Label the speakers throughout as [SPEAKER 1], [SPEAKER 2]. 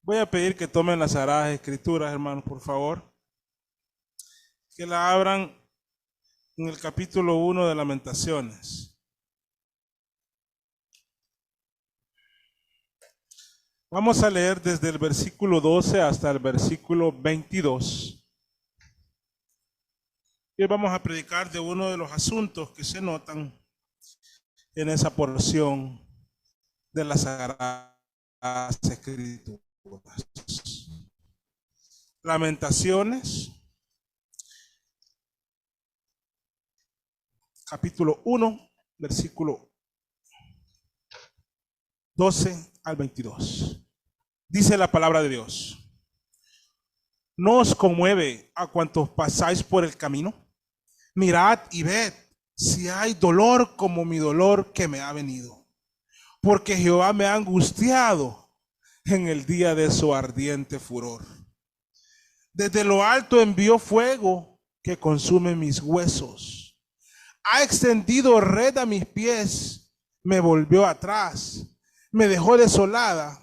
[SPEAKER 1] Voy a pedir que tomen las Sagradas Escrituras, hermanos, por favor. Que la abran en el capítulo 1 de Lamentaciones. Vamos a leer desde el versículo 12 hasta el versículo 22. Y hoy vamos a predicar de uno de los asuntos que se notan en esa porción de las Sagradas Escrituras. Lamentaciones, capítulo 1, versículo 12 al 22. Dice la palabra de Dios: ¿No os conmueve a cuantos pasáis por el camino? Mirad y ved si hay dolor como mi dolor que me ha venido. Porque Jehová me ha angustiado en el día de su ardiente furor. Desde lo alto envió fuego que consume mis huesos. Ha extendido red a mis pies, me volvió atrás, me dejó desolada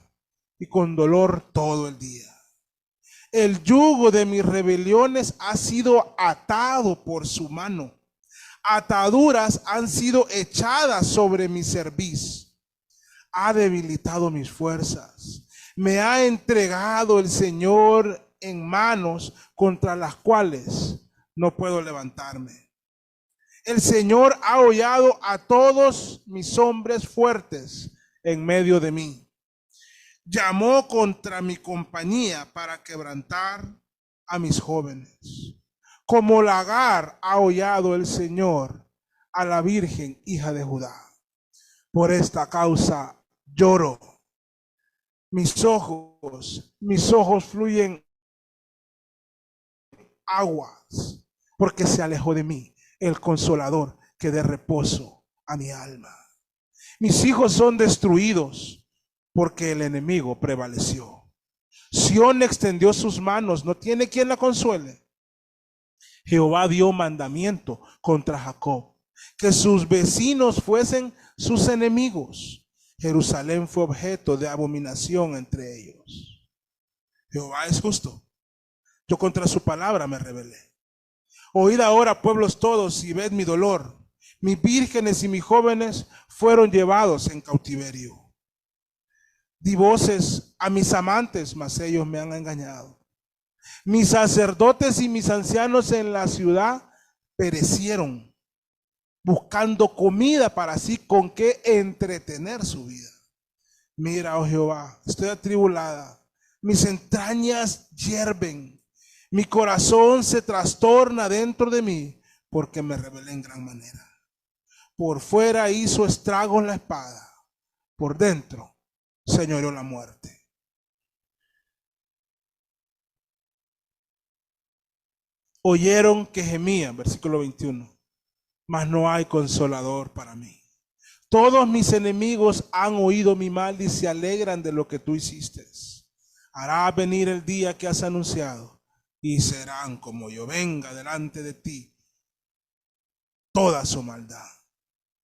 [SPEAKER 1] y con dolor todo el día. El yugo de mis rebeliones ha sido atado por su mano. Ataduras han sido echadas sobre mi cerviz. Ha debilitado mis fuerzas. Me ha entregado el Señor en manos contra las cuales no puedo levantarme. El Señor ha hollado a todos mis hombres fuertes en medio de mí. Llamó contra mi compañía para quebrantar a mis jóvenes. Como lagar ha hollado el Señor a la Virgen hija de Judá. Por esta causa lloro. Mis ojos fluyen aguas, porque se alejó de mí el consolador que dé reposo a mi alma. Mis hijos son destruidos porque el enemigo prevaleció. Sión extendió sus manos, no tiene quien la consuele. Jehová dio mandamiento contra Jacob, que sus vecinos fuesen sus enemigos. Jerusalén fue objeto de abominación entre ellos. Jehová es justo. Yo contra su palabra me rebelé. Oíd ahora, pueblos todos, y ved mi dolor. Mis vírgenes y mis jóvenes fueron llevados en cautiverio. Di voces a mis amantes, mas ellos me han engañado. Mis sacerdotes y mis ancianos en la ciudad perecieron, buscando comida para sí con qué entretener su vida. Mira, oh Jehová, estoy atribulada, mis entrañas hierven, mi corazón se trastorna dentro de mí, porque me rebelé en gran manera. Por fuera hizo estragos la espada, por dentro señoreó la muerte. Oyeron que gemían, versículo 21, mas no hay consolador para mí. Todos mis enemigos han oído mi mal y se alegran de lo que tú hiciste. Hará venir el día que has anunciado y serán como yo venga delante de ti toda su maldad.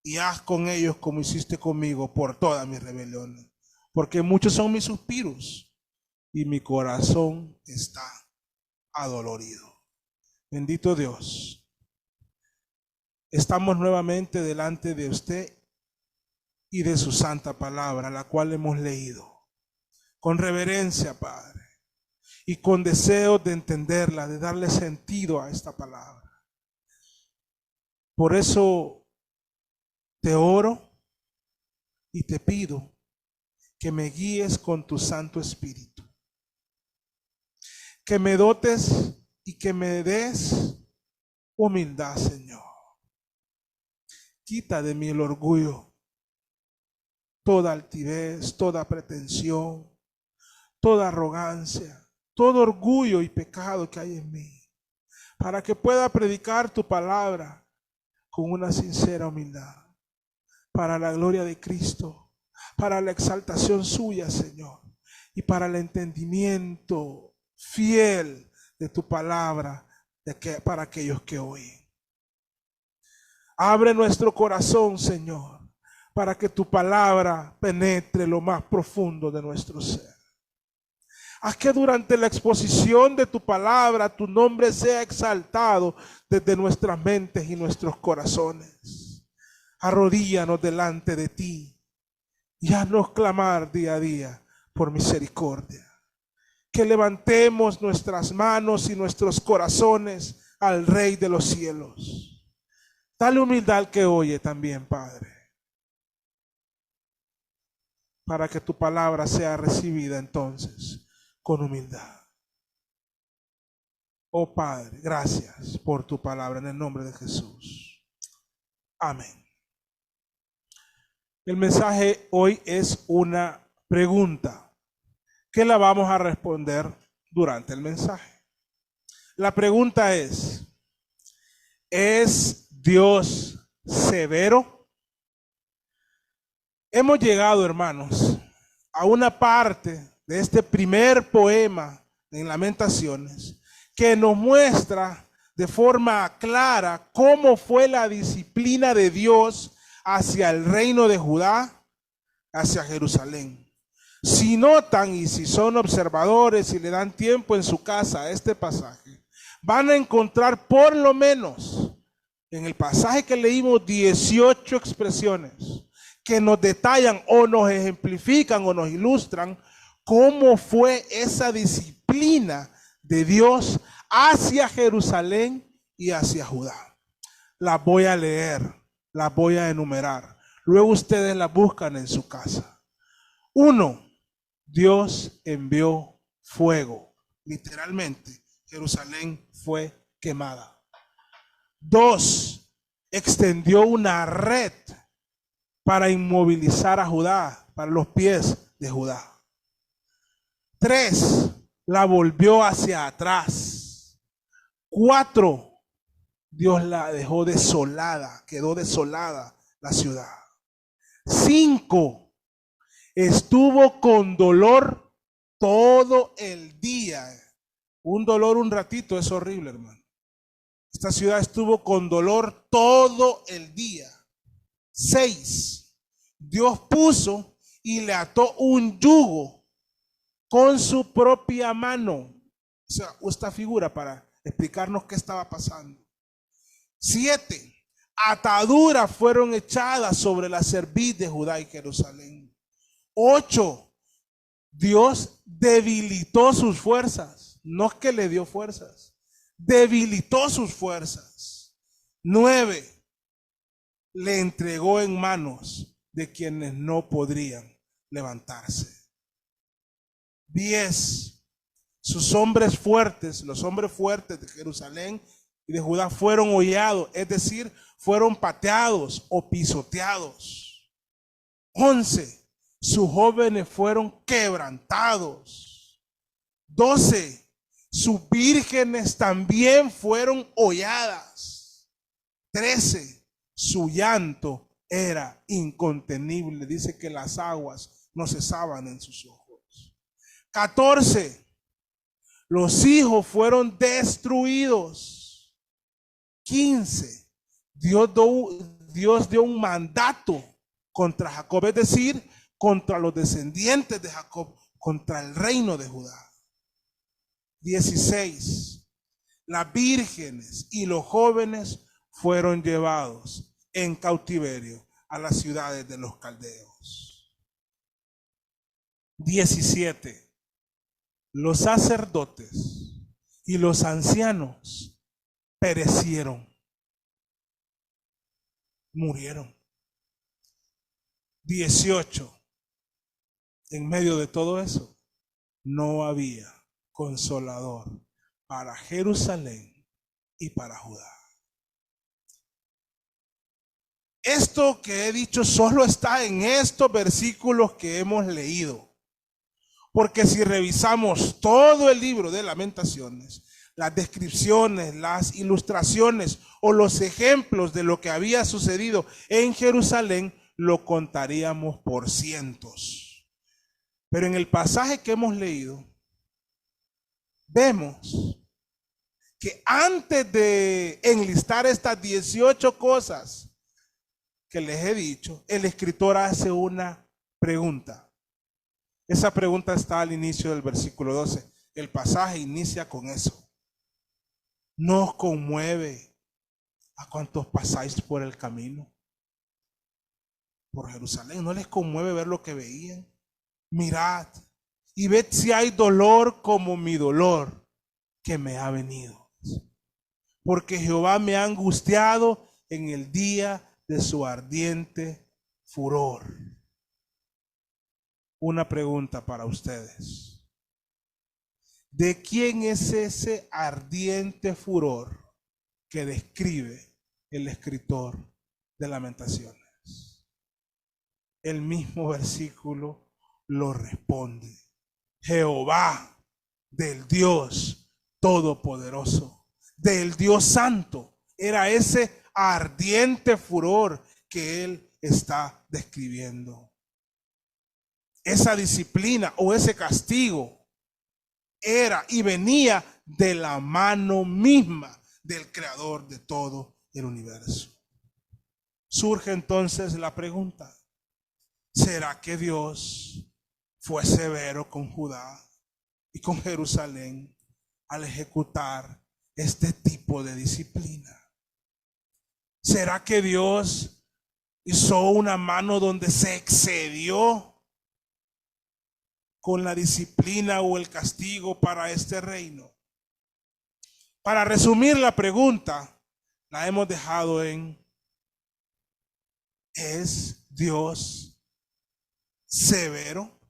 [SPEAKER 1] Y haz con ellos como hiciste conmigo por todas mis rebeliones. Porque muchos son mis suspiros y mi corazón está adolorido. Bendito Dios. Estamos nuevamente delante de usted y de su santa palabra, la cual hemos leído. Con reverencia, Padre, y con deseo de entenderla, de darle sentido a esta palabra. Por eso te oro y te pido que me guíes con tu Santo Espíritu, que me dotes y que me des humildad, Señor. Quita de mí el orgullo, toda altivez, toda pretensión, toda arrogancia, todo orgullo y pecado que hay en mí, para que pueda predicar tu palabra con una sincera humildad, para la gloria de Cristo, para la exaltación suya, Señor, y para el entendimiento fiel de tu palabra para aquellos que oyen. Abre nuestro corazón, Señor, para que tu palabra penetre lo más profundo de nuestro ser. Haz que durante la exposición de tu palabra tu nombre sea exaltado desde nuestras mentes y nuestros corazones. Arrodíllanos delante de ti y haznos clamar día a día por misericordia. Que levantemos nuestras manos y nuestros corazones al Rey de los cielos. Dale humildad al que oye también, Padre, para que tu palabra sea recibida entonces con humildad. Oh Padre, gracias por tu palabra en el nombre de Jesús. Amén. El mensaje hoy es una pregunta que la vamos a responder durante el mensaje. La pregunta ¿es Dios severo? Hemos llegado, hermanos, a una parte de este primer poema en Lamentaciones que nos muestra de forma clara cómo fue la disciplina de Dios hacia el reino de Judá, hacia Jerusalén. Si notan y si son observadores y le dan tiempo en su casa a este pasaje, van a encontrar por lo menos en el pasaje que leímos 18 expresiones que nos detallan o nos ejemplifican o nos ilustran cómo fue esa disciplina de Dios hacia Jerusalén y hacia Judá. Las voy a leer, las voy a enumerar. Luego ustedes las buscan en su casa. 1. Dios envió fuego. Literalmente, Jerusalén fue quemada. 2. Extendió una red para inmovilizar a Judá, para los pies de Judá. 3. La volvió hacia atrás. 4. Dios la dejó desolada, quedó desolada la ciudad. 5. Estuvo con dolor todo el día. Un dolor un ratito es horrible, hermano. Esta ciudad estuvo con dolor todo el día. 6. Dios puso y le ató un yugo con su propia mano. O sea, esta figura para explicarnos qué estaba pasando. 7. Ataduras fueron echadas sobre la cerviz de Judá y Jerusalén. 8. Dios debilitó sus fuerzas. No es que le dio fuerzas. Debilitó sus fuerzas. 9. Le entregó en manos de quienes no podrían levantarse. 10. Sus hombres fuertes, los hombres fuertes de Jerusalén y de Judá fueron hollados, es decir, fueron pateados o pisoteados. 11. Sus jóvenes fueron quebrantados. 12. Sus vírgenes también fueron holladas. 13. Su llanto era incontenible. Dice que las aguas no cesaban en sus ojos. 14. Los hijos fueron destruidos. 15. Dios dio un mandato contra Jacob, es decir, contra los descendientes de Jacob, contra el reino de Judá. 16. Las vírgenes y los jóvenes fueron llevados en cautiverio a las ciudades de los caldeos. 17. Los sacerdotes y los ancianos perecieron, murieron. 18. En medio de todo eso, no había consolador para Jerusalén y para Judá. Esto que he dicho solo está en estos versículos que hemos leído. Porque si revisamos todo el libro de Lamentaciones, las descripciones, las ilustraciones o los ejemplos de lo que había sucedido en Jerusalén, lo contaríamos por cientos. Pero en el pasaje que hemos leído, vemos que antes de enlistar estas 18 cosas que les he dicho, el escritor hace una pregunta. Esa pregunta está al inicio del versículo 12. El pasaje inicia con eso. ¿No os conmueve a cuantos pasáis por el camino? Por Jerusalén. ¿No les conmueve ver lo que veían? Mirad y ved si hay dolor como mi dolor que me ha venido. Porque Jehová me ha angustiado en el día de su ardiente furor. Una pregunta para ustedes. ¿De quién es ese ardiente furor que describe el escritor de Lamentaciones? El mismo versículo lo responde. Jehová, del Dios Todopoderoso, del Dios Santo. Era ese ardiente furor que él está describiendo. Esa disciplina o ese castigo era y venía de la mano misma del creador de todo el universo. Surge entonces la pregunta: ¿será que Dios fue severo con Judá y con Jerusalén al ejecutar este tipo de disciplina? ¿Será que Dios hizo una mano donde se excedió con la disciplina o el castigo para este reino? Para resumir la pregunta, la hemos dejado en: ¿es Dios severo?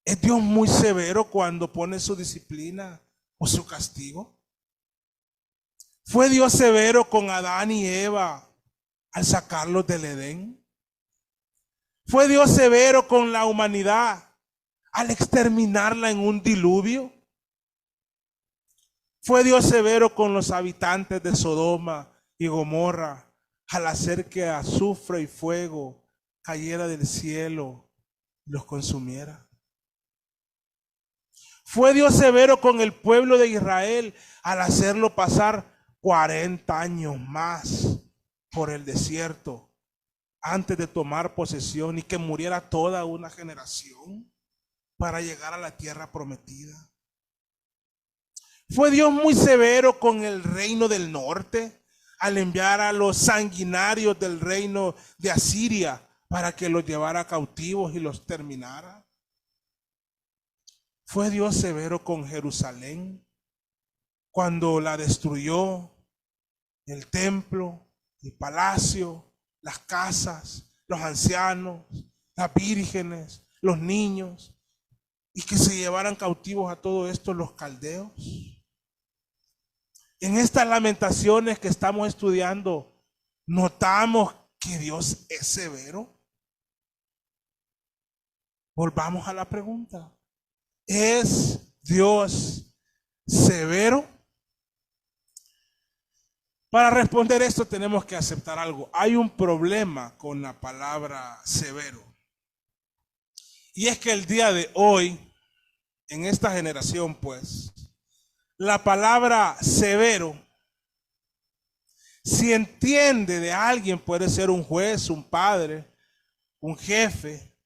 [SPEAKER 1] ¿Es Dios muy severo cuando pone su disciplina o su castigo? ¿Fue Dios severo con Adán y Eva al sacarlos del Edén? ¿Fue Dios severo con la humanidad al exterminarla en un diluvio? ¿Fue Dios severo con los habitantes de Sodoma y Gomorra al hacer que azufre y fuego cayera del cielo y los consumiera? ¿Fue Dios severo con el pueblo de Israel al hacerlo pasar 40 años más por el desierto antes de tomar posesión y que muriera toda una generación para llegar a la tierra prometida? ¿Fue Dios muy severo con el reino del norte al enviar a los sanguinarios del reino de Asiria para que los llevara cautivos y los terminara? ¿Fue Dios severo con Jerusalén cuando la destruyó, el templo, el palacio, las casas, los ancianos, las vírgenes, los niños, y que se llevaran cautivos a todo esto los caldeos? En estas lamentaciones que estamos estudiando, ¿notamos que Dios es severo? Volvamos a la pregunta: ¿es Dios severo? Para responder esto tenemos que aceptar algo. Hay un problema con la palabra severo. Y es que el día de hoy, en esta generación, pues, la palabra severo, si entiende de alguien, puede ser un juez, un padre, un jefe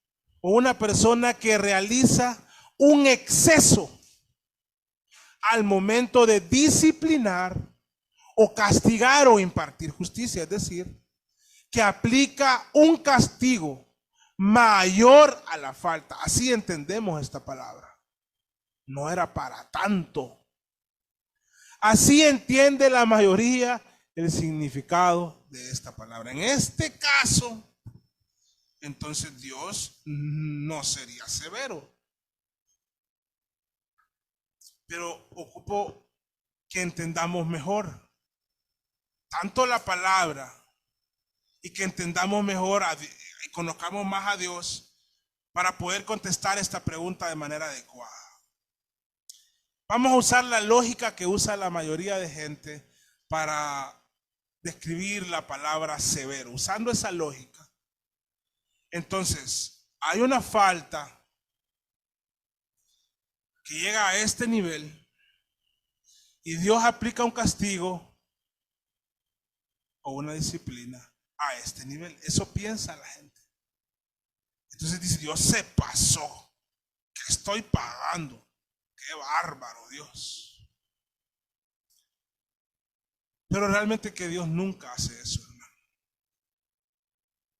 [SPEAKER 1] o una persona que realiza un exceso al momento de disciplinar o castigar o impartir justicia, es decir, que aplica un castigo mayor a la falta. Así entendemos esta palabra. No era para tanto. Así entiende la mayoría el significado de esta palabra. En este caso, entonces Dios no sería severo. Pero ocupo que entendamos mejor tanto la palabra y que entendamos mejor y conozcamos más a Dios para poder contestar esta pregunta de manera adecuada. Vamos a usar la lógica que usa la mayoría de gente para describir la palabra severo. Usando esa lógica, entonces, hay una falta que llega a este nivel y Dios aplica un castigo o una disciplina a este nivel. Eso piensa la gente. Entonces dice, Dios se pasó. ¿Qué estoy pagando? Qué bárbaro, Dios. Pero realmente que Dios nunca hace eso, hermano.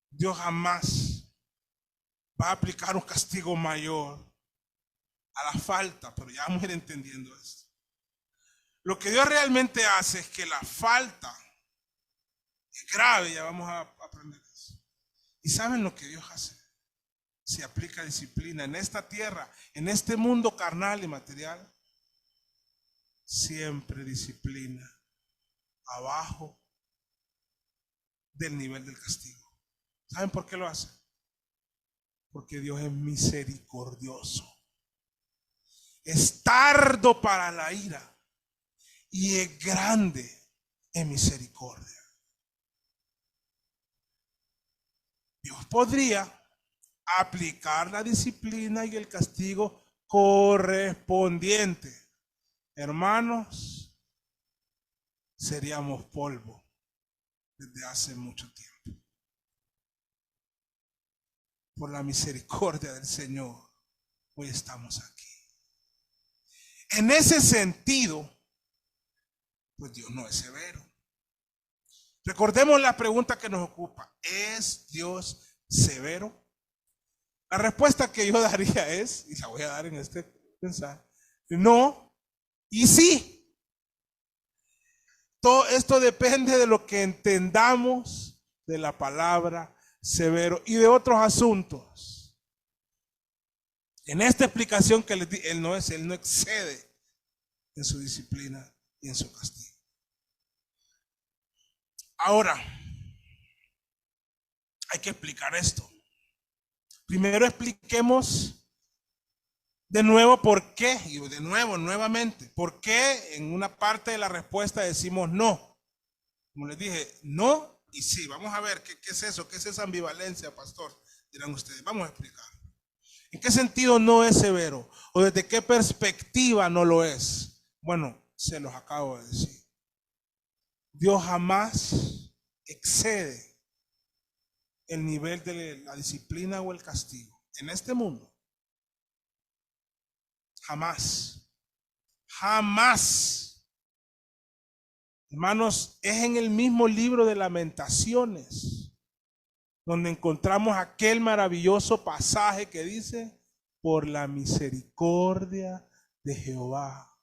[SPEAKER 1] Dios jamás va a aplicar un castigo mayor a la falta, pero ya vamos a ir entendiendo esto. Lo que Dios realmente hace es que la falta es grave, ya vamos a aprender eso. ¿Y saben lo que Dios hace? Se aplica disciplina en esta tierra, en este mundo carnal y material. Siempre disciplina abajo del nivel del castigo. ¿Saben por qué lo hace? Porque Dios es misericordioso. Es tardo para la ira y es grande en misericordia. Dios podría aplicar la disciplina y el castigo correspondiente. Hermanos, seríamos polvo desde hace mucho tiempo. Por la misericordia del Señor, hoy estamos aquí. En ese sentido, pues Dios no es severo. Recordemos la pregunta que nos ocupa. ¿Es Dios severo? La respuesta que yo daría es, y la voy a dar en este mensaje, no y sí. Todo esto depende de lo que entendamos de la palabra severo y de otros asuntos. En esta explicación que les di, Él no excede en su disciplina y en su castigo. Ahora, hay que explicar esto. Primero expliquemos de nuevo por qué, y de nuevo, nuevamente, por qué en una parte de la respuesta decimos no. Como les dije, no y sí. Vamos a ver qué es eso, qué es esa ambivalencia, pastor, dirán ustedes. Vamos a explicar. ¿En qué sentido no es severo? ¿O desde qué perspectiva no lo es? Bueno, se los acabo de decir. Dios jamás excede el nivel de la disciplina o el castigo en este mundo. Jamás. Jamás. Hermanos, es en el mismo libro de Lamentaciones donde encontramos aquel maravilloso pasaje que dice: por la misericordia de Jehová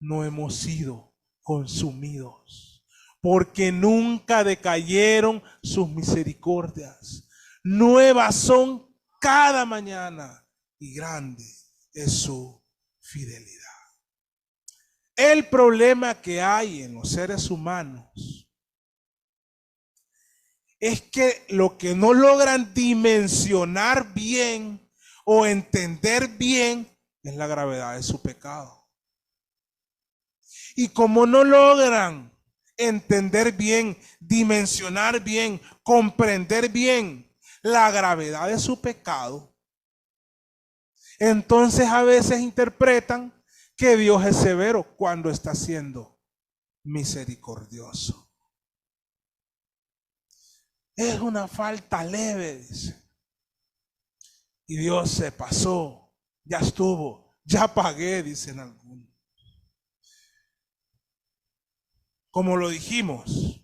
[SPEAKER 1] no hemos sido consumidos, porque nunca decayeron sus misericordias. Nuevas son cada mañana y grande es su fidelidad. El problema que hay en los seres humanos es que lo que no logran dimensionar bien o entender bien es la gravedad de su pecado. Y como no logran entender bien, dimensionar bien, comprender bien la gravedad de su pecado, entonces a veces interpretan que Dios es severo cuando está siendo misericordioso. Es una falta leve, dice. Y Dios se pasó, ya estuvo, ya pagué, dicen algunos. Como lo dijimos,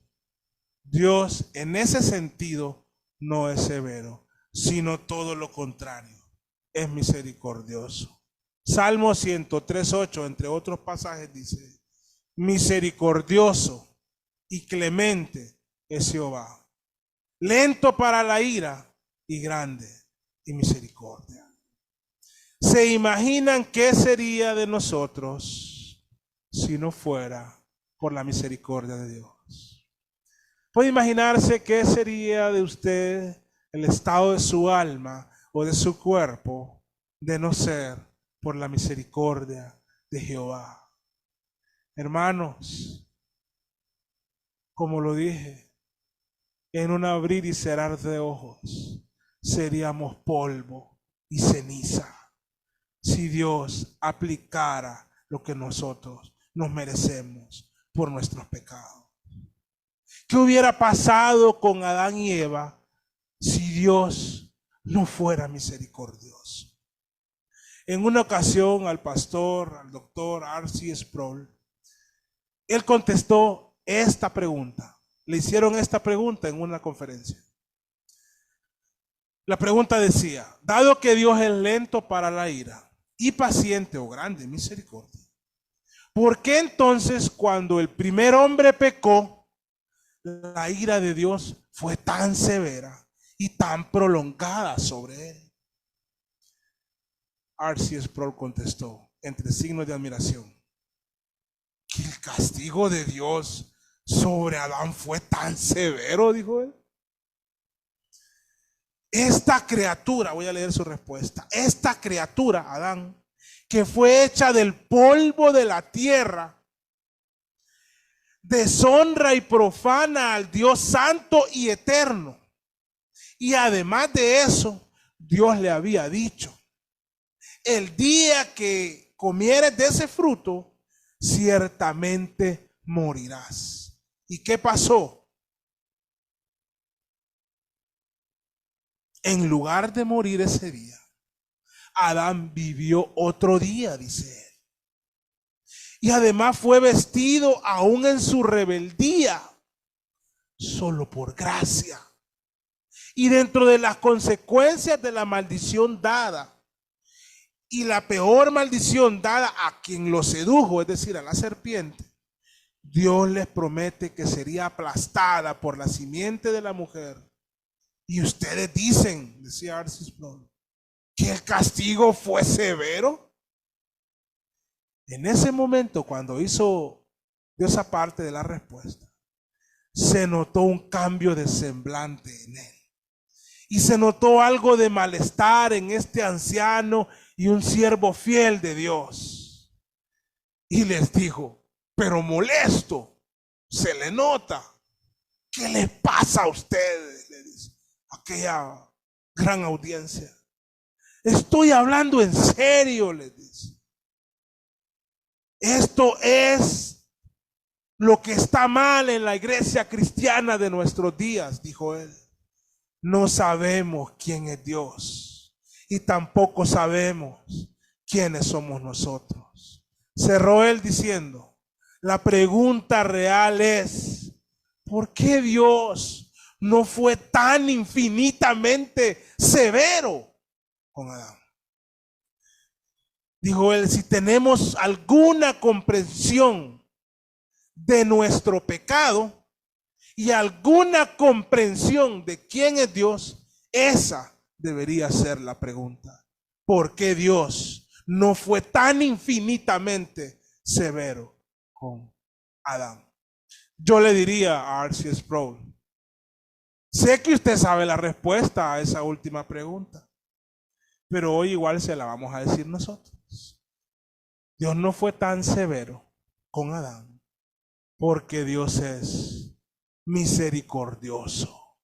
[SPEAKER 1] Dios en ese sentido no es severo, sino todo lo contrario, es misericordioso. Salmo 103:8, entre otros pasajes, dice: misericordioso y clemente es Jehová, lento para la ira y grande y misericordia. ¿Se imaginan qué sería de nosotros si no fuera por la misericordia de Dios? ¿Puede imaginarse qué sería de usted, el estado de su alma o de su cuerpo, de no ser por la misericordia de Jehová? Hermanos, como lo dije, en un abrir y cerrar de ojos seríamos polvo y ceniza si Dios aplicara lo que nosotros nos merecemos por nuestros pecados. ¿Qué hubiera pasado con Adán y Eva si Dios no fuera misericordioso. En una ocasión al doctor R.C. Sproul, él contestó esta pregunta. Le hicieron esta pregunta en una conferencia. La pregunta decía: dado que Dios es lento para la ira y paciente o grande en misericordia, ¿por qué entonces cuando el primer hombre pecó, la ira de Dios fue tan severa y tan prolongada sobre él? R.C. Sproul contestó, entre signos de admiración, que el castigo de Dios sobre Adán fue tan severo, dijo él. Esta criatura, voy a leer su respuesta, esta criatura, Adán, que fue hecha del polvo de la tierra, deshonra y profana al Dios santo y eterno. Y además de eso, Dios le había dicho: el día que comieres de ese fruto, ciertamente morirás. ¿Y qué pasó? En lugar de morir ese día, Adán vivió otro día, dice él. Y además fue vestido aún en su rebeldía, solo por gracia. Y dentro de las consecuencias de la maldición dada, y la peor maldición dada a quien lo sedujo, es decir, a la serpiente, Dios les promete que sería aplastada por la simiente de la mujer. Y ustedes dicen, decía R.C. Sproul, que el castigo fue severo. En ese momento, cuando hizo Dios esa parte de la respuesta, se notó un cambio de semblante en él. Y se notó algo de malestar en este anciano y un siervo fiel de Dios. Y les dijo, pero molesto, se le nota. ¿Qué les pasa a ustedes? Le dice aquella gran audiencia. Estoy hablando en serio, les dice. Esto es lo que está mal en la iglesia cristiana de nuestros días, dijo él. No sabemos quién es Dios y tampoco sabemos quiénes somos nosotros. Cerró él diciendo, la pregunta real es, ¿por qué Dios no fue tan infinitamente severo con Adán? Dijo él, si tenemos alguna comprensión de nuestro pecado y alguna comprensión de quién es Dios, esa debería ser la pregunta. ¿Por qué Dios no fue tan infinitamente severo con Adán? Yo le diría a R.C. Sproul, sé que usted sabe la respuesta a esa última pregunta, pero hoy igual se la vamos a decir nosotros. Dios no fue tan severo con Adán porque Dios es misericordioso,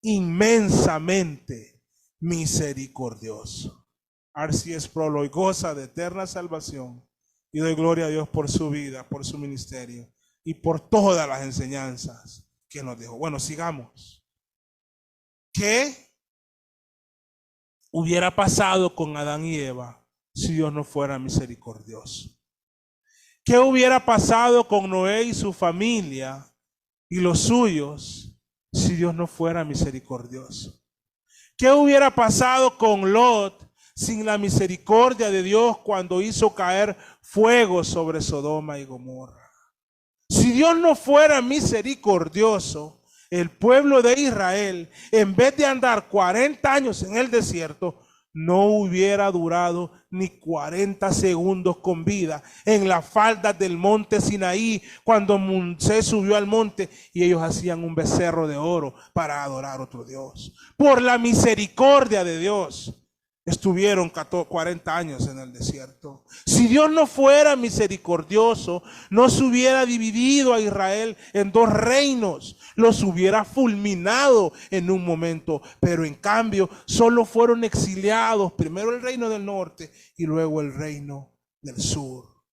[SPEAKER 1] inmensamente misericordioso. R.C. Sproul hoy goza de eterna salvación y doy gloria a Dios por su vida, por su ministerio y por todas las enseñanzas que nos dejó. Bueno, sigamos. ¿Qué hubiera pasado con Adán y Eva si Dios no fuera misericordioso? ¿Qué hubiera pasado con Noé y su familia y los suyos si Dios no fuera misericordioso? ¿Qué hubiera pasado con Lot sin la misericordia de Dios cuando hizo caer fuego sobre Sodoma y Gomorra? Si Dios no fuera misericordioso, el pueblo de Israel, en vez de andar 40 años en el desierto, no hubiera durado ni 40 segundos con vida en las faldas del monte Sinaí, cuando Moisés subió al monte y ellos hacían un becerro de oro para adorar a otro Dios. Por la misericordia de Dios estuvieron 40 años en el desierto. Si Dios no fuera misericordioso, no se hubiera dividido a Israel en dos reinos, los hubiera fulminado en un momento, pero en cambio solo fueron exiliados, primero el reino del norte y luego el reino del sur.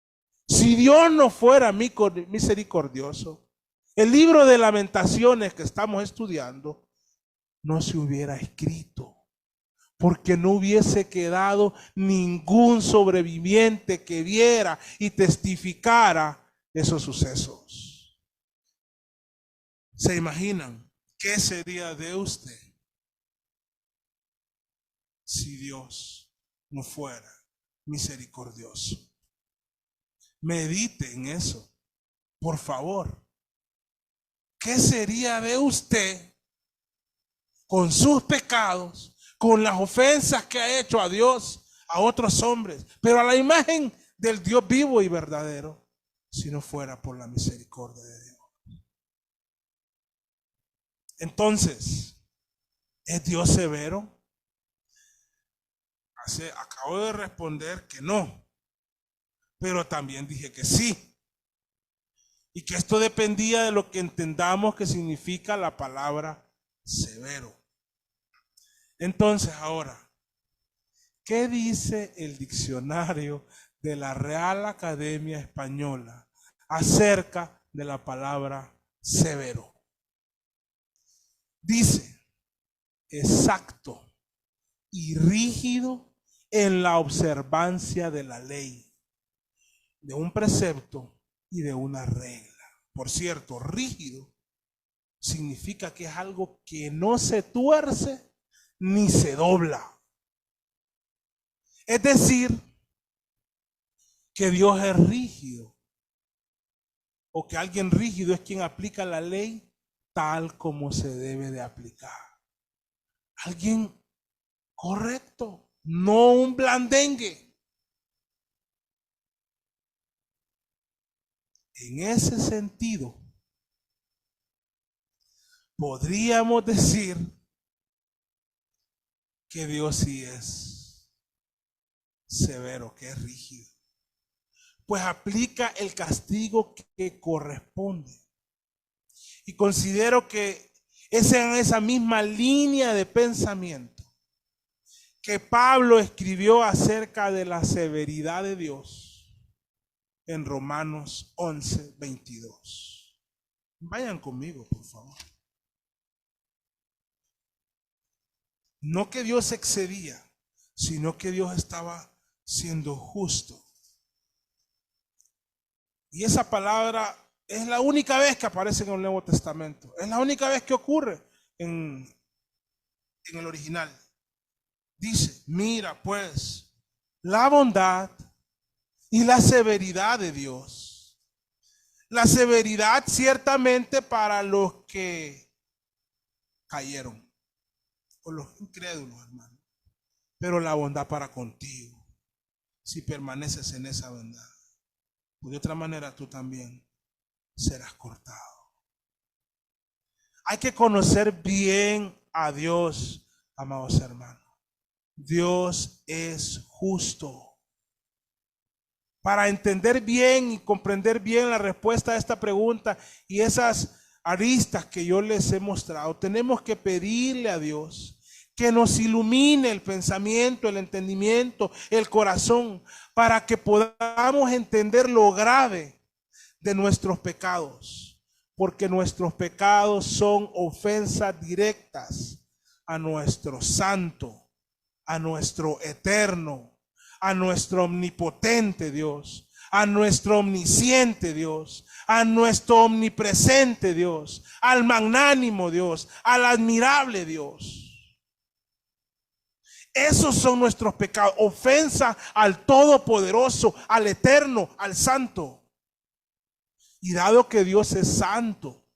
[SPEAKER 1] Si Dios no fuera misericordioso, el libro de Lamentaciones que estamos estudiando no se hubiera escrito. porque no hubiese quedado ningún sobreviviente que viera y testificara esos sucesos. ¿Se imaginan qué sería de usted si Dios no fuera misericordioso? Medite en eso, por favor. ¿Qué sería de usted con sus pecados, con las ofensas que ha hecho a Dios, a otros hombres, pero a la imagen del Dios vivo y verdadero, si no fuera por la misericordia de Dios? Entonces, ¿es Dios severo? Acabo de responder que no, pero también dije que sí. Y que esto dependía de lo que entendamos que significa la palabra severo. Entonces, ahora, ¿qué dice el diccionario de la Real Academia Española acerca de la palabra severo? Dice: exacto y rígido en la observancia de la ley, de un precepto y de una regla. Por cierto, rígido significa que es algo que no se tuerce ni se dobla. Es decir, que Dios es rígido, o que alguien rígido es quien aplica la ley tal como se debe de aplicar. Alguien correcto, no un blandengue. En ese sentido, podríamos decir que Dios sí es severo, que es rígido, pues aplica el castigo que corresponde. Y considero que es en esa misma línea de pensamiento que Pablo escribió acerca de la severidad de Dios en Romanos 11:22. Vayan conmigo, por favor. No que Dios excedía, sino que Dios estaba siendo justo. Y esa palabra es la única vez que aparece en el Nuevo Testamento. Es la única vez que ocurre en el original. Dice: mira pues la bondad y la severidad de Dios. La severidad ciertamente para los que cayeron, o los incrédulos, hermano. Pero la bondad para contigo, si permaneces en esa bondad. Pues de otra manera tú también serás cortado. Hay que conocer bien a Dios, amados hermanos. Dios es justo. Para entender bien y comprender bien la respuesta a esta pregunta y esas aristas que yo les he mostrado, tenemos que pedirle a Dios que nos ilumine el pensamiento, el entendimiento, el corazón, para que podamos entender lo grave de nuestros pecados, porque nuestros pecados son ofensas directas a nuestro santo, a nuestro eterno, a nuestro omnipotente Dios, a nuestro omnisciente Dios, a nuestro omnipresente Dios, al magnánimo Dios, al admirable Dios. Esos son nuestros pecados, ofensa al Todopoderoso, al Eterno, al Santo. Y dado que Dios es santo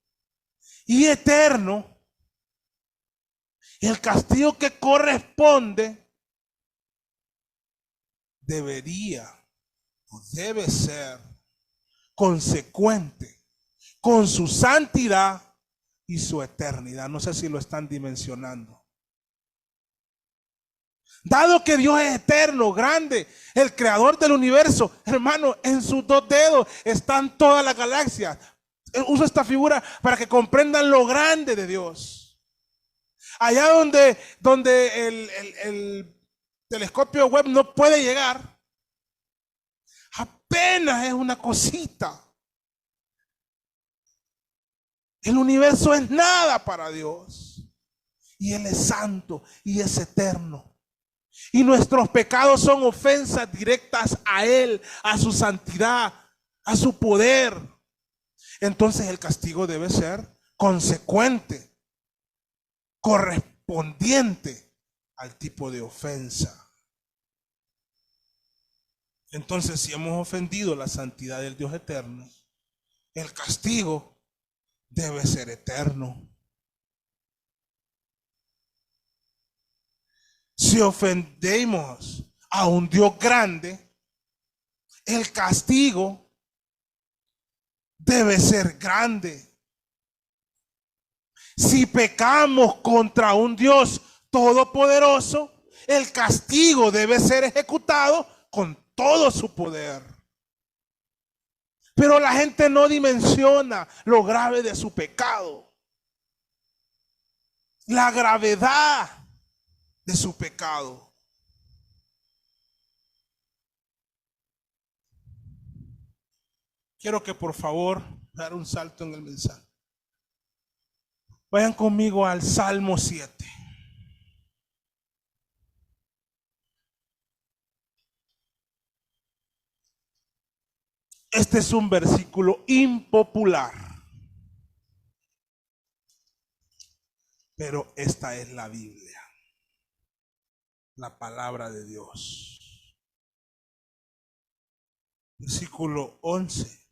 [SPEAKER 1] y eterno, el castigo que corresponde debería o debe ser consecuente con su santidad y su eternidad. No sé si lo están dimensionando. Dado que Dios es eterno, grande, el creador del universo, hermano, en sus dos dedos están todas las galaxias. Uso esta figura para que comprendan lo grande de Dios. Allá donde el telescopio Webb no puede llegar, apenas es una cosita. El universo es nada para Dios. Y Él es santo y es eterno. Y nuestros pecados son ofensas directas a Él, a su santidad, a su poder. Entonces el castigo debe ser consecuente, correspondiente al tipo de ofensa. Entonces, si hemos ofendido la santidad del Dios eterno, el castigo debe ser eterno. Si ofendemos a un Dios grande, el castigo debe ser grande. Si pecamos contra un Dios todopoderoso, el castigo debe ser ejecutado con todo su poder. Pero la gente no dimensiona lo grave de su pecado, la gravedad de su pecado. Quiero que por favor dar un salto en el mensaje. Vayan conmigo al Salmo 7. Este es un versículo impopular, pero esta es la Biblia, la palabra de Dios. Versículo 11,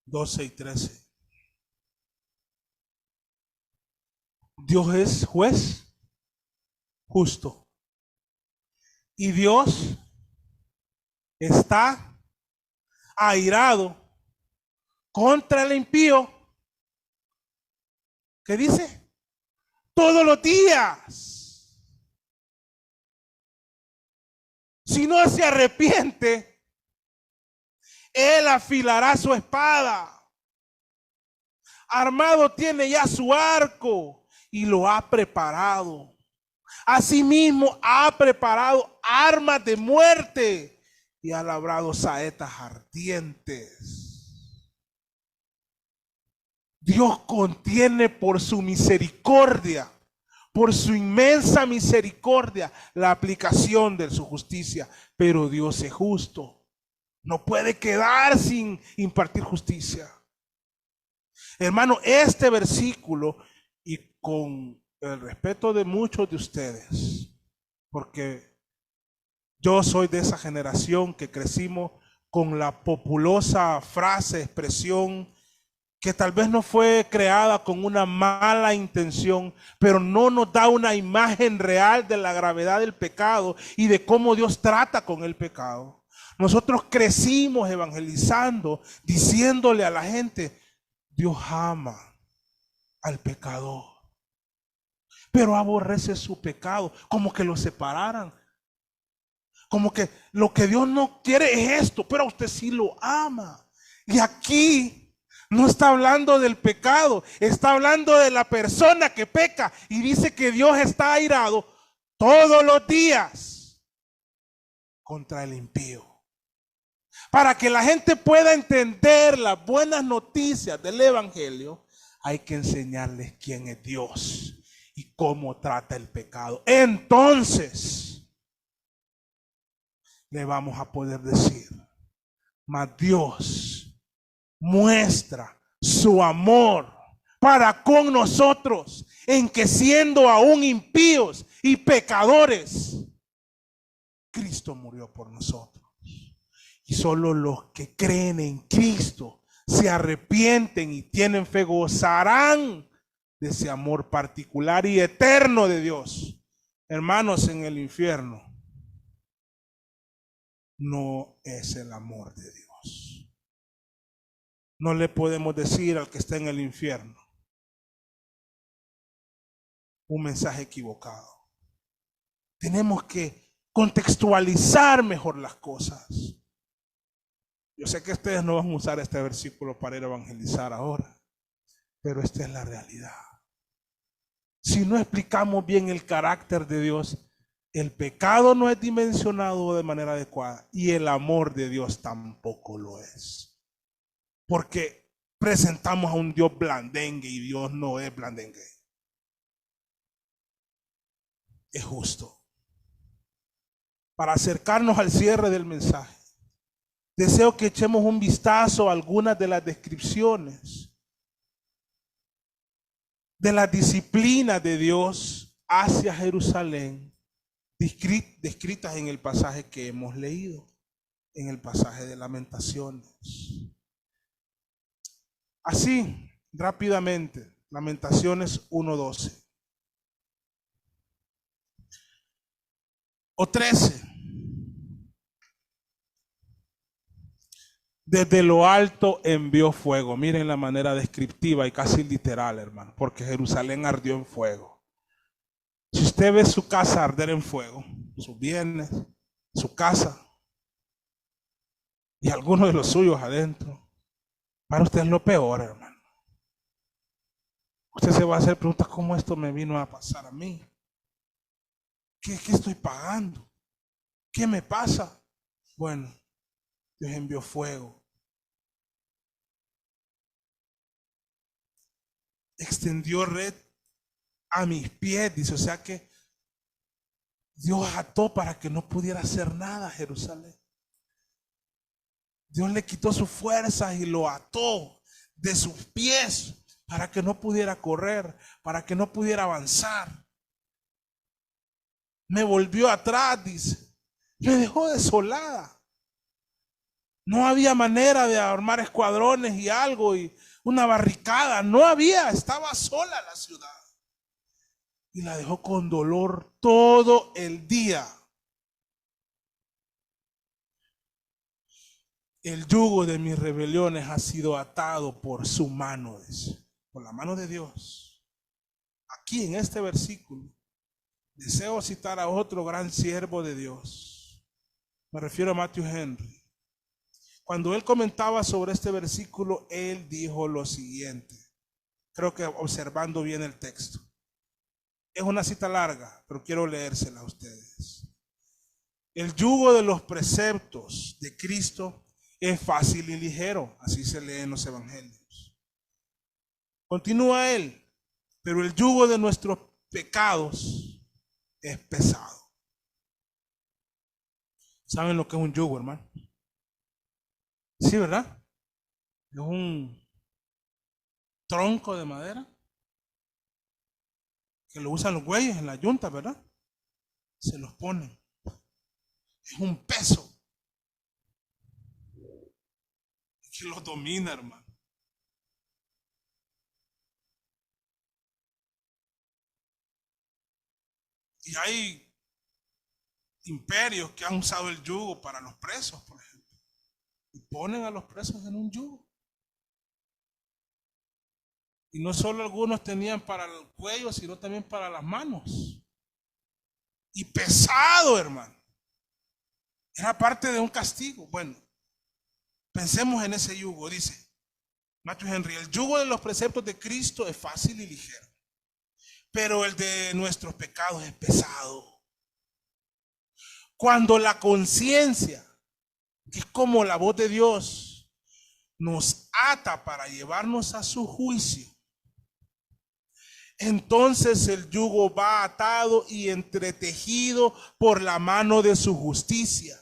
[SPEAKER 1] 12 y 13. Dios es juez justo y Dios está airado contra el impío. ¿Qué dice? Todos los días. Si no se arrepiente, Él afilará su espada. Armado tiene ya su arco y lo ha preparado. Asimismo ha preparado armas de muerte y ha labrado saetas ardientes. Dios contiene por su misericordia, por su inmensa misericordia, la aplicación de su justicia. Pero Dios es justo. No puede quedar sin impartir justicia. Hermano, este versículo, y con el respeto de muchos de ustedes, porque yo soy de esa generación que crecimos con la populosa frase, expresión, que tal vez no fue creada con una mala intención, pero no nos da una imagen real de la gravedad del pecado y de cómo Dios trata con el pecado. Nosotros crecimos evangelizando, diciéndole a la gente, Dios ama al pecador, pero aborrece su pecado, como que lo separaran. Como que lo que Dios no quiere es esto, pero a usted sí lo ama. Y aquí no está hablando del pecado, está hablando de la persona que peca. Y dice que Dios está airado todos los días contra el impío. Para que la gente pueda entender las buenas noticias del evangelio, hay que enseñarles quién es Dios y cómo trata el pecado. Entonces le vamos a poder decir, mas Dios muestra su amor para con nosotros, en que siendo aún impíos y pecadores, Cristo murió por nosotros. Y solo los que creen en Cristo, se arrepienten y tienen fe, gozarán de ese amor particular y eterno de Dios. Hermanos, en el infierno no es el amor de Dios. No le podemos decir al que está en el infierno un mensaje equivocado. Tenemos que contextualizar mejor las cosas. Yo sé que ustedes no van a usar este versículo para ir a evangelizar ahora, pero esta es la realidad. Si no explicamos bien el carácter de Dios, el pecado no es dimensionado de manera adecuada y el amor de Dios tampoco lo es. Porque presentamos a un Dios blandengue y Dios no es blandengue. es justo. Para acercarnos al cierre del mensaje, deseo que echemos un vistazo a algunas de las descripciones de las disciplinas de Dios hacia Jerusalén, descritas en el pasaje que hemos leído, en el pasaje de Lamentaciones. Así, rápidamente, Lamentaciones 1:12 o 13. Desde lo alto envió fuego. Miren la manera descriptiva y casi literal, hermano, porque Jerusalén ardió en fuego. Si usted ve su casa arder en fuego, sus bienes, su casa y algunos de los suyos adentro, para usted es lo peor, hermano. Usted se va a hacer preguntas: ¿cómo esto me vino a pasar a mí? ¿Qué estoy pagando? ¿Qué me pasa? Bueno, Dios envió fuego. Extendió red a mis pies, dice. O sea que Dios ató para que no pudiera hacer nada a Jerusalén. Dios le quitó sus fuerzas y lo ató de sus pies para que no pudiera correr, para que no pudiera avanzar. Me volvió atrás, dice. Me dejó desolada. No había manera de armar escuadrones y algo y una barricada. No había, estaba sola la ciudad. Y la dejó con dolor todo el día. El yugo de mis rebeliones ha sido atado por su mano, dice, por la mano de Dios. Aquí en este versículo deseo citar a otro gran siervo de Dios. Me refiero a Matthew Henry. Cuando él comentaba sobre este versículo, él dijo lo siguiente. Creo que observando bien el texto. Es una cita larga, pero quiero leérsela a ustedes. El yugo de los preceptos de Cristo es fácil y ligero. Así se lee en los evangelios. Continúa él. Pero el yugo de nuestros pecados es pesado. ¿Saben lo que es un yugo, hermano? Sí, ¿verdad? Es un tronco de madera que lo usan los güeyes en la yunta, ¿verdad? Se los ponen. Es un peso que los domina, hermano. Y hay imperios que han usado el yugo para los presos, por ejemplo. Y ponen a los presos en un yugo. Y no solo algunos tenían para el cuello, sino también para las manos. Y pesado, hermano. Era parte de un castigo. Bueno, pensemos en ese yugo. Dice Matthew Henry: el yugo de los preceptos de Cristo es fácil y ligero, pero el de nuestros pecados es pesado. Cuando la conciencia, que es como la voz de Dios, nos ata para llevarnos a su juicio, entonces el yugo va atado y entretejido por la mano de su justicia.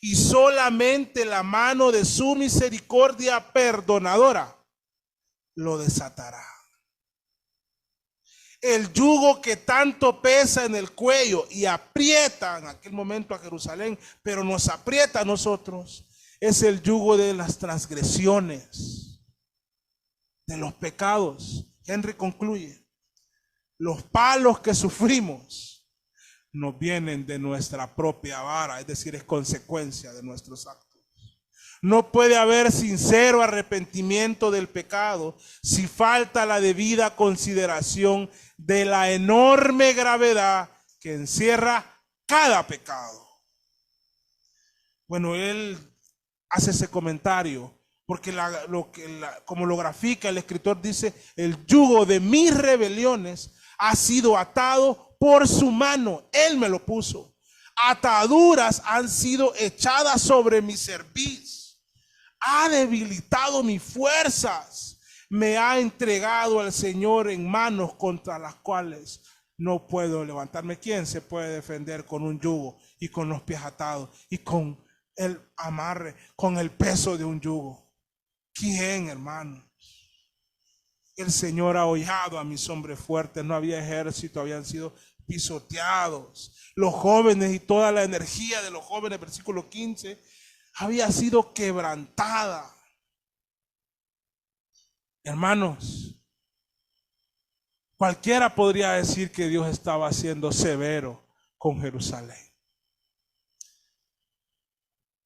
[SPEAKER 1] Y solamente la mano de su misericordia perdonadora lo desatará. El yugo que tanto pesa en el cuello y aprieta en aquel momento a Jerusalén, pero nos aprieta a nosotros, es el yugo de las transgresiones, de los pecados. Henry concluye: los palos que sufrimos nos vienen de nuestra propia vara, es decir, es consecuencia de nuestros actos. No puede haber sincero arrepentimiento del pecado si falta la debida consideración de la enorme gravedad que encierra cada pecado. Bueno, él hace ese comentario porque como lo grafica el escritor, dice: el yugo de mis rebeliones ha sido atado por su mano. Él me lo puso. Ataduras han sido echadas sobre mi cerviz. Ha debilitado mis fuerzas. Me ha entregado al Señor en manos contra las cuales no puedo levantarme. ¿Quién se puede defender con un yugo y con los pies atados y con el amarre, con el peso de un yugo? ¿Quién, hermano? El Señor ha hollado a mis hombres fuertes. No había ejército, habían sido pisoteados. Los jóvenes y toda la energía de los jóvenes, versículo 15, había sido quebrantada. Hermanos, cualquiera podría decir que Dios estaba siendo severo con Jerusalén.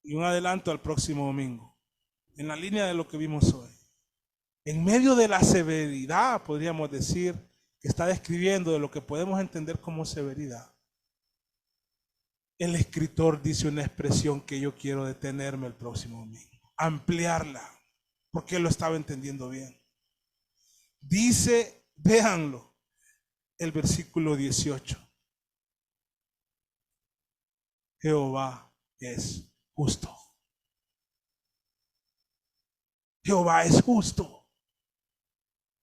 [SPEAKER 1] Y un adelanto al próximo domingo, en la línea de lo que vimos hoy. En medio de la severidad, podríamos decir, que está describiendo de lo que podemos entender como severidad, el escritor dice una expresión que yo quiero detenerme el próximo domingo, ampliarla, porque él lo estaba entendiendo bien. Dice, véanlo, el versículo 18. Jehová es justo. Jehová es justo.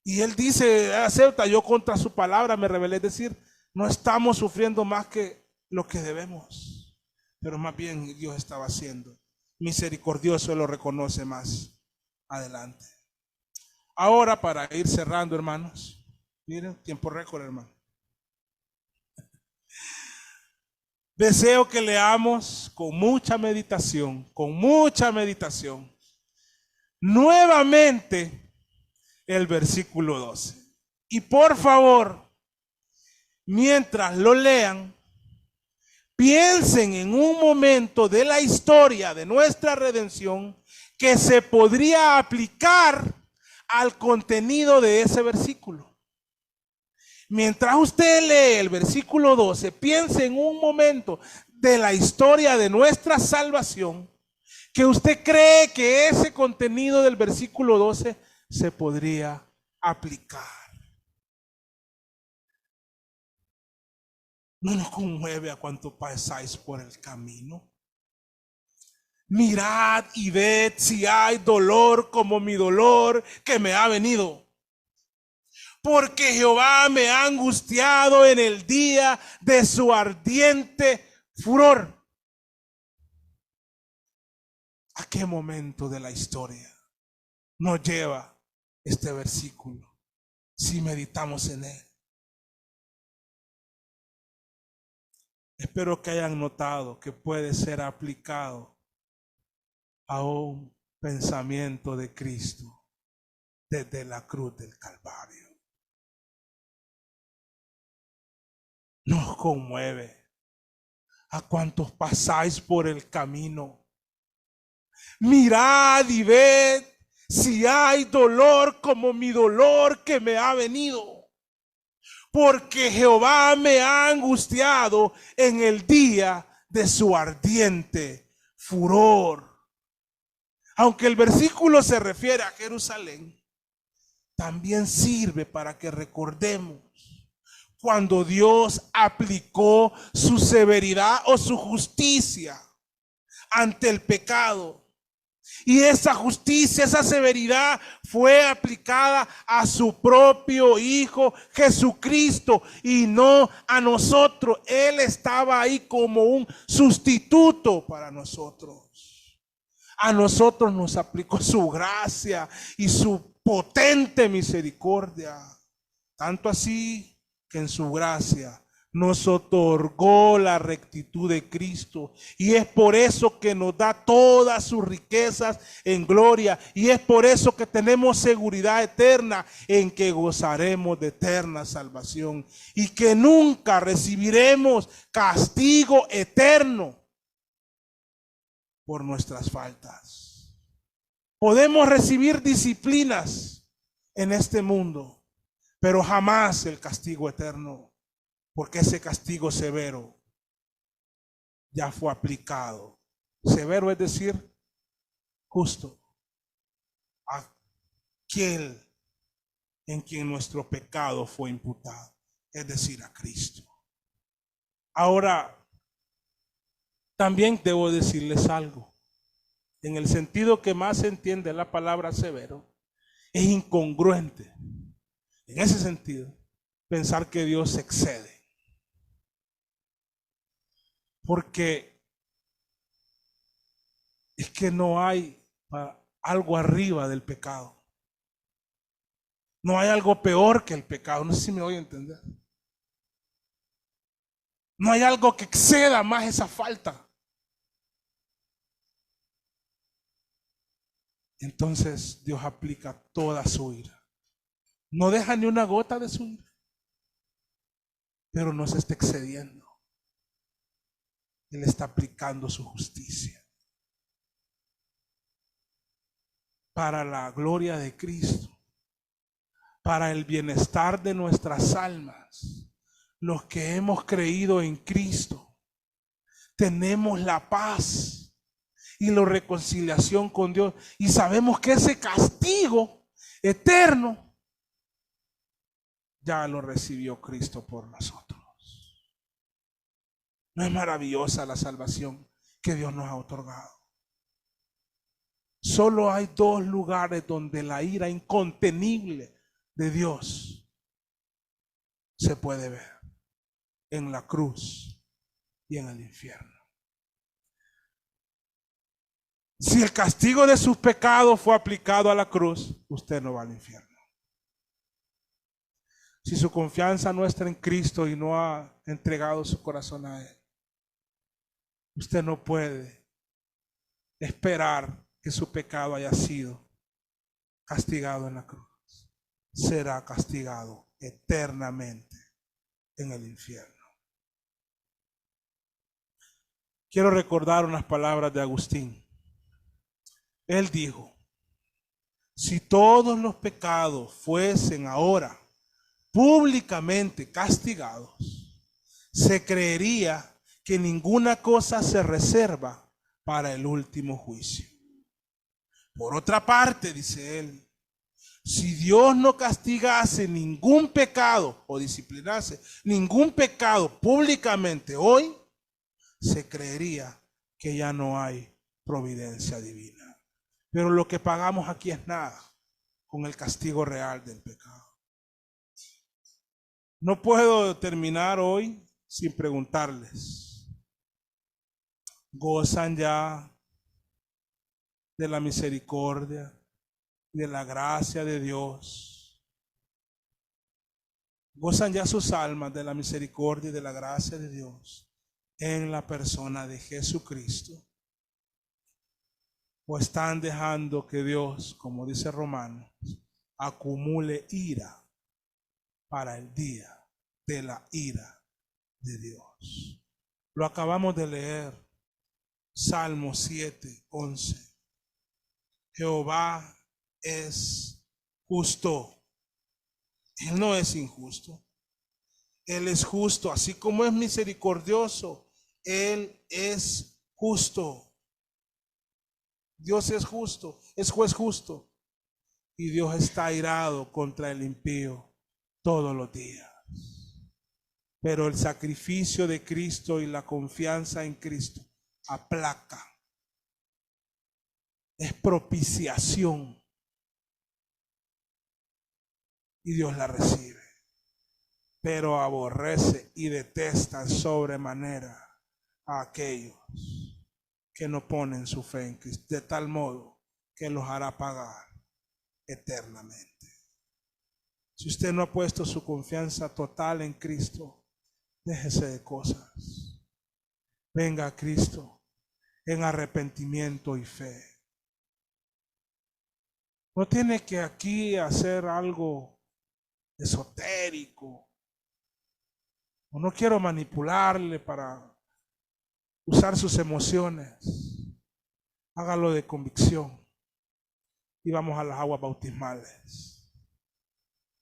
[SPEAKER 1] Y él dice, acepta, yo contra su palabra me rebelé. Es decir, no estamos sufriendo más que lo que debemos, pero más bien Dios estaba haciendo misericordioso, lo reconoce más adelante. Ahora, para ir cerrando, hermanos, miren, tiempo récord, hermano. Deseo que leamos con mucha meditación, nuevamente el versículo 12. Y por favor, mientras lo lean, piensen en un momento de la historia de nuestra redención que se podría aplicar al contenido de ese versículo. Mientras usted lee el versículo 12, piense en un momento de la historia de nuestra salvación que usted cree que ese contenido del versículo 12 se podría aplicar. ¿No nos conmueve a cuanto pasáis por el camino? Mirad y ved si hay dolor como mi dolor que me ha venido. Porque Jehová me ha angustiado en el día de su ardiente furor. ¿A qué momento de la historia nos lleva este versículo si meditamos en él? Espero que hayan notado que puede ser aplicado a un pensamiento de Cristo desde la cruz del Calvario. Nos conmueve a cuantos pasáis por el camino. Mirad y ved si hay dolor como mi dolor que me ha venido. Porque Jehová me ha angustiado en el día de su ardiente furor. Aunque el versículo se refiere a Jerusalén, también sirve para que recordemos cuando Dios aplicó su severidad o su justicia ante el pecado. Y esa justicia, esa severidad fue aplicada a su propio Hijo Jesucristo y no a nosotros. Él estaba ahí como un sustituto para nosotros. A nosotros nos aplicó su gracia y su potente misericordia. Tanto así que en su gracia nos otorgó la rectitud de Cristo. Y es por eso que nos da todas sus riquezas en gloria. Y es por eso que tenemos seguridad eterna en que gozaremos de eterna salvación. Y que nunca recibiremos castigo eterno por nuestras faltas. Podemos recibir disciplinas en este mundo, pero jamás el castigo eterno. Porque ese castigo severo ya fue aplicado. Severo es decir, justo. A aquel en quien nuestro pecado fue imputado. Es decir, a Cristo. Ahora, también debo decirles algo. En el sentido que más se entiende la palabra severo, es incongruente. En ese sentido, pensar que Dios se excede. Porque es que no hay algo arriba del pecado. No hay algo peor que el pecado. No sé si me voy a entender. No hay algo que exceda más esa falta. Entonces Dios aplica toda su ira. No deja ni una gota de su ira. Pero no se está excediendo. Él está aplicando su justicia. Para la gloria de Cristo. Para el bienestar de nuestras almas. Los que hemos creído en Cristo. Tenemos la paz y la reconciliación con Dios. Y sabemos que ese castigo eterno ya lo recibió Cristo por nosotros. ¿No es maravillosa la salvación que Dios nos ha otorgado? Solo hay dos lugares donde la ira incontenible de Dios se puede ver: en la cruz y en el infierno. Si el castigo de sus pecados fue aplicado a la cruz, usted no va al infierno. Si su confianza no está en Cristo y no ha entregado su corazón a Él, usted no puede esperar que su pecado haya sido castigado en la cruz. Será castigado eternamente en el infierno. Quiero recordar unas palabras de Agustín. Él dijo: si todos los pecados fuesen ahora públicamente castigados, se creería que ninguna cosa se reserva para el último juicio. Por otra parte, dice él, si Dios no castigase ningún pecado o disciplinase ningún pecado públicamente hoy, se creería que ya no hay providencia divina. Pero lo que pagamos aquí es nada con el castigo real del pecado. No puedo terminar hoy sin preguntarles: ¿gozan ya de la misericordia, de la gracia de Dios? ¿Gozan ya sus almas de la misericordia y de la gracia de Dios en la persona de Jesucristo? ¿O están dejando que Dios, como dice Romanos, acumule ira para el día de la ira de Dios? Lo acabamos de leer, Salmo 7:11. Jehová es justo. Él no es injusto. Él es justo, así como es misericordioso. Él es justo. Dios es justo, es juez justo. Y Dios está airado contra el impío todos los días. Pero el sacrificio de Cristo y la confianza en Cristo aplaca. Es propiciación. Y Dios la recibe. Pero aborrece y detesta sobremanera a aquellos que no ponen su fe en Cristo, de tal modo que los hará pagar eternamente. Si usted no ha puesto su confianza total en Cristo, déjese de cosas. Venga a Cristo en arrepentimiento y fe. No tiene que aquí hacer algo esotérico. O no quiero manipularle para usar sus emociones. Hágalo de convicción. Y vamos a las aguas bautismales.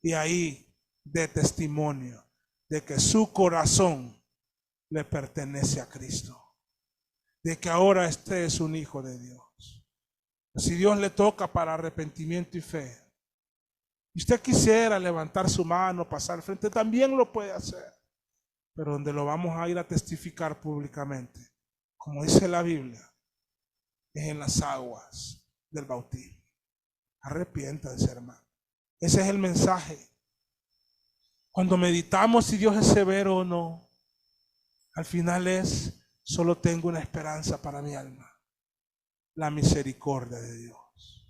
[SPEAKER 1] Y ahí dé testimonio de que su corazón le pertenece a Cristo. De que ahora este es un hijo de Dios. Si Dios le toca para arrepentimiento y fe, y usted quisiera levantar su mano, pasar al frente, también lo puede hacer. Pero donde lo vamos a ir a testificar públicamente, como dice la Biblia, es en las aguas del bautismo. Arrepiéntanse, hermano. Ese es el mensaje. Cuando meditamos si Dios es severo o no, al final es: Solo tengo una esperanza para mi alma, la misericordia de Dios.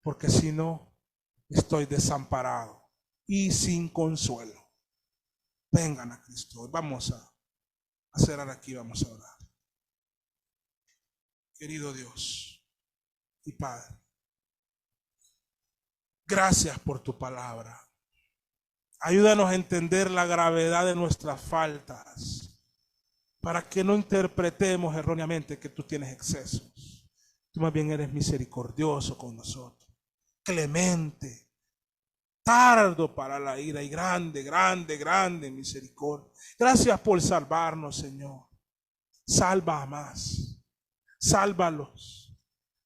[SPEAKER 1] Porque si no, estoy desamparado y sin consuelo. Vengan a Cristo. Vamos a cerrar aquí, vamos a orar. Querido Dios y Padre, gracias por tu palabra. Ayúdanos a entender la gravedad de nuestras faltas, para que no interpretemos erróneamente que tú tienes excesos. Tú más bien eres misericordioso con nosotros, clemente, tardo para la ira y grande, grande, grande misericordia. Gracias por salvarnos, Señor. Salva a más, sálvalos.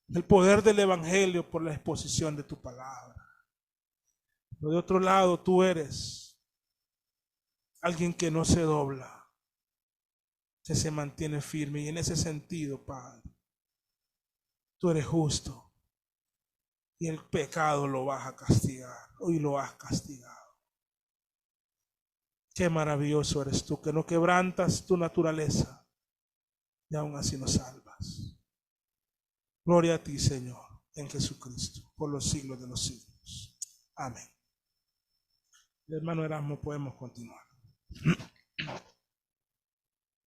[SPEAKER 1] El poder del evangelio por la exposición de tu palabra. Pero de otro lado, tú eres alguien que no se dobla, que se mantiene firme. Y en ese sentido, Padre, tú eres justo y el pecado lo vas a castigar. Hoy lo has castigado. Qué maravilloso eres tú, que no quebrantas tu naturaleza y aún así nos salvas. Gloria a ti, Señor, en Jesucristo, por los siglos de los siglos. Amén. Hermano Erasmo, podemos continuar.